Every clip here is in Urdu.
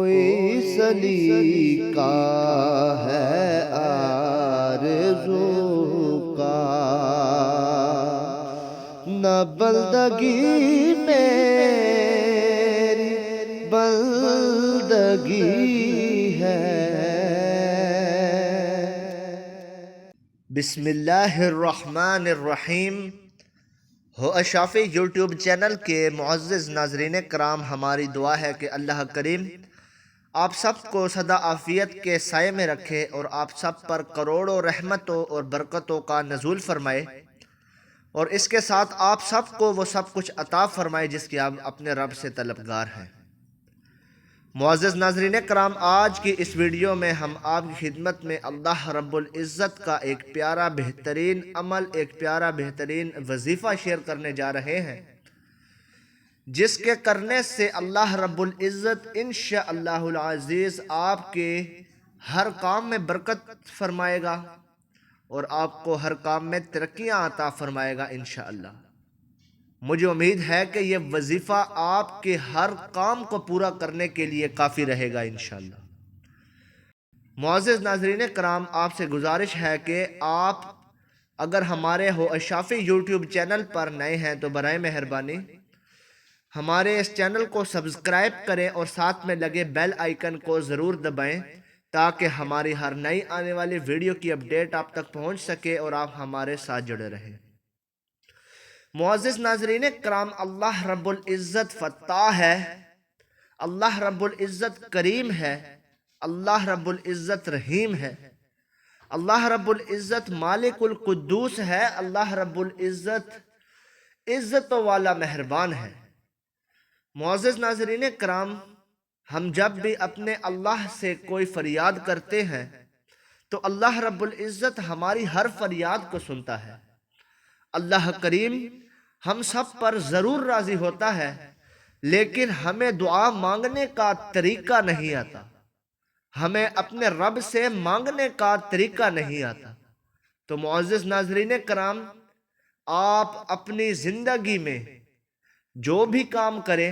کوئی سلیقہ ہے آرزو کا، نہ بندگی میری بندگی ہے۔ بسم اللہ الرحمن الرحیم۔ ہو اشافی یوٹیوب چینل کے معزز ناظرین کرام، ہماری دعا ہے کہ اللہ کریم آپ سب کو سدا عافیت کے سائے میں رکھے اور آپ سب پر کروڑوں رحمتوں اور برکتوں کا نزول فرمائے، اور اس کے ساتھ آپ سب کو وہ سب کچھ عطا فرمائے جس کی آپ اپنے رب سے طلبگار ہیں۔ معزز ناظرین کرام، آج کی اس ویڈیو میں ہم آپ کی خدمت میں اللہ رب العزت کا ایک پیارا بہترین عمل، ایک پیارا بہترین وظیفہ شیئر کرنے جا رہے ہیں، جس کے کرنے سے اللہ رب العزت انشاءاللہ العزیز آپ کے ہر کام میں برکت فرمائے گا اور آپ کو ہر کام میں ترقیاں عطا فرمائے گا انشاءاللہ۔ مجھے امید ہے کہ یہ وظیفہ آپ کے ہر کام کو پورا کرنے کے لیے کافی رہے گا انشاءاللہ۔ معزز ناظرین کرام، آپ سے گزارش ہے کہ آپ اگر ہمارے ہو اشافی یوٹیوب چینل پر نئے ہیں تو برائے مہربانی ہمارے اس چینل کو سبسکرائب کریں اور ساتھ میں لگے بیل آئیکن کو ضرور دبائیں تاکہ ہماری ہر نئی آنے والی ویڈیو کی اپڈیٹ آپ تک پہنچ سکے اور آپ ہمارے ساتھ جڑے رہیں۔ معزز ناظرین کرام، اللہ رب العزت فتاح ہے، اللہ رب العزت کریم ہے، اللہ رب العزت رحیم ہے، اللہ رب العزت مالک القدوس ہے، اللہ رب العزت عزت والا مہربان ہے۔ معزز ناظرین کرام، ہم جب بھی اپنے اللہ سے کوئی فریاد کرتے ہیں تو اللہ رب العزت ہماری ہر فریاد کو سنتا ہے۔ اللہ کریم ہم سب پر ضرور راضی ہوتا ہے، لیکن ہمیں دعا مانگنے کا طریقہ نہیں آتا، ہمیں اپنے رب سے مانگنے کا طریقہ نہیں آتا۔ تو معزز ناظرین کرام، آپ اپنی زندگی میں جو بھی کام کریں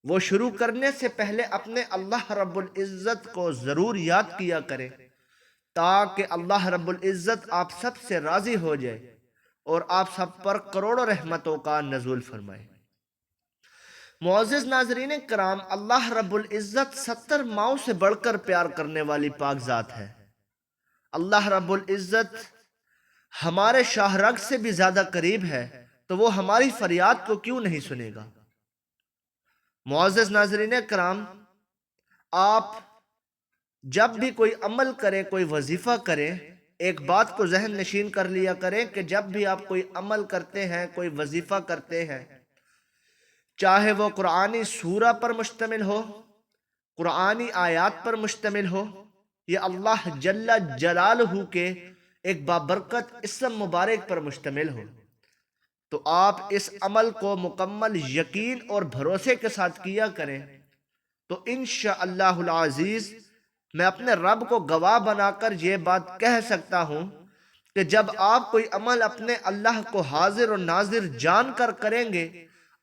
وہ شروع کرنے سے پہلے اپنے اللہ رب العزت کو ضرور یاد کیا کریں تاکہ اللہ رب العزت آپ سب سے راضی ہو جائے اور آپ سب پر کروڑوں رحمتوں کا نزول فرمائے۔ معزز ناظرین کرام، اللہ رب العزت 70 ماؤں سے بڑھ کر پیار کرنے والی پاک ذات ہے۔ اللہ رب العزت ہمارے شاہ رگ سے بھی زیادہ قریب ہے، تو وہ ہماری فریاد کو کیوں نہیں سنے گا؟ معزز ناظرین کرام، آپ جب بھی کوئی عمل کریں، کوئی وظیفہ کریں، ایک بات کو ذہن نشین کر لیا کریں کہ جب بھی آپ کوئی عمل کرتے ہیں، کوئی وظیفہ کرتے ہیں، چاہے وہ قرآنی سورہ پر مشتمل ہو، قرآنی آیات پر مشتمل ہو، یا اللہ جل جلالہ کے ایک بابرکت اسم مبارک پر مشتمل ہو، تو آپ اس عمل کو مکمل یقین اور بھروسے کے ساتھ کیا کریں تو انشاءاللہ العزیز میں اپنے رب کو گواہ بنا کر یہ بات کہہ سکتا ہوں کہ جب آپ کوئی عمل اپنے اللہ کو حاضر و ناظر جان کر کریں گے،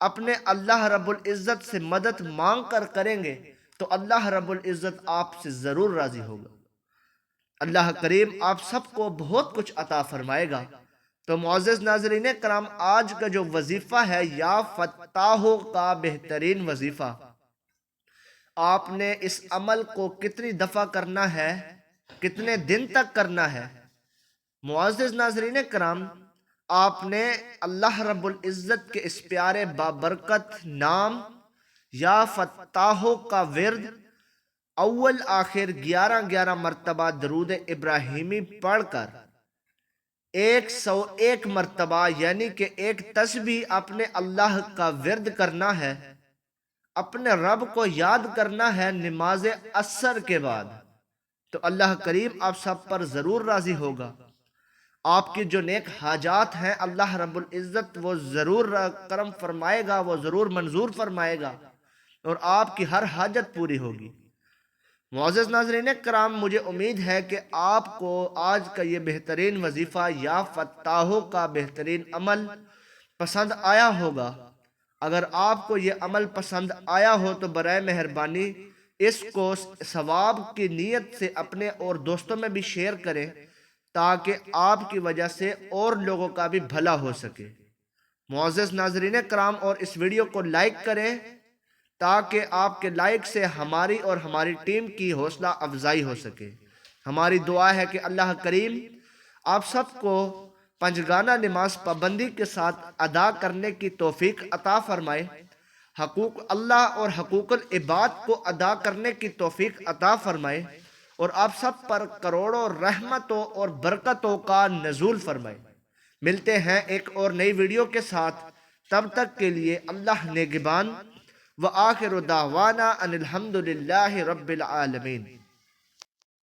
اپنے اللہ رب العزت سے مدد مانگ کر کریں گے، تو اللہ رب العزت آپ سے ضرور راضی ہوگا۔ اللہ کریم آپ سب کو بہت کچھ عطا فرمائے گا۔ تو معزز ناظرین کرام، آج کا جو وظیفہ ہے یا فتاحوں کا بہترین وظیفہ، آپ نے اس عمل کو کتنی دفعہ کرنا ہے، کتنے دن تک کرنا ہے؟ معزز ناظرین کرام، آپ نے اللہ رب العزت کے اس پیارے بابرکت نام یا فتاحوں کا ورد اول آخر 11 مرتبہ درود ابراہیمی پڑھ کر 101 مرتبہ یعنی کہ ایک تسبیح اپنے اللہ کا ورد کرنا ہے، اپنے رب کو یاد کرنا ہے نماز عصر کے بعد، تو اللہ کریم آپ سب پر ضرور راضی ہوگا۔ آپ کی جو نیک حاجات ہیں اللہ رب العزت وہ ضرور کرم فرمائے گا، وہ ضرور منظور فرمائے گا اور آپ کی ہر حاجت پوری ہوگی۔ معزز ناظرین کرام، مجھے امید ہے کہ آپ کو آج کا یہ بہترین وظیفہ یا فتاحوں کا بہترین عمل پسند آیا ہوگا۔ اگر آپ کو یہ عمل پسند آیا ہو تو برائے مہربانی اس کو ثواب کی نیت سے اپنے اور دوستوں میں بھی شیئر کریں تاکہ آپ کی وجہ سے اور لوگوں کا بھی بھلا ہو سکے۔ معزز ناظرین کرام، اور اس ویڈیو کو لائک کریں تاکہ آپ کے لائک سے ہماری اور ہماری ٹیم کی حوصلہ افزائی ہو سکے۔ ہماری دعا ہے کہ اللہ کریم آپ سب کو پنجگانہ نماز پابندی کے ساتھ ادا کرنے کی توفیق عطا فرمائے، حقوق اللہ اور حقوق العباد کو ادا کرنے کی توفیق عطا فرمائے، اور آپ سب پر کروڑوں رحمتوں اور برکتوں کا نزول فرمائے۔ ملتے ہیں ایک اور نئی ویڈیو کے ساتھ، تب تک کے لیے اللہ نگہبان، وآخر دعوانا ان الحمدللہ رب العالمین۔